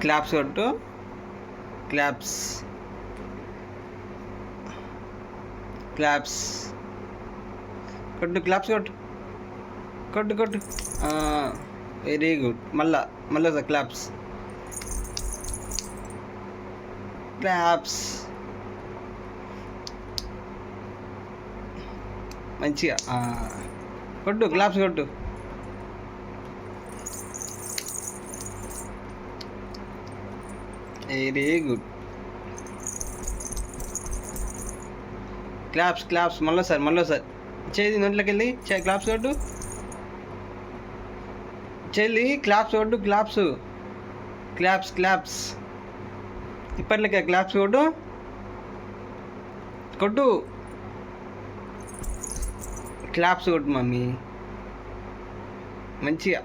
Claps కొట్టు. Claps claps కొట్టు. Claps కొట్టు. కొట్టు కొట్టు. Very good. మళ్ళా సార్ క్లాప్స్. క్లాప్స్ మంచిగా కొట్టు. క్లాప్స్ కొట్టు. Very good. క్లాప్స్ మళ్ళీ సార్ చేయి నోట్లోకి వెళ్ళి క్లాప్స్ కొట్టు. చెల్లి క్లాప్స్ కొట్టు. క్లాప్స్ ఇప్పట్లకే క్లాప్స్ కొట్టు. క్లాప్స్ కొట్టు మమ్మీ. మంచిగా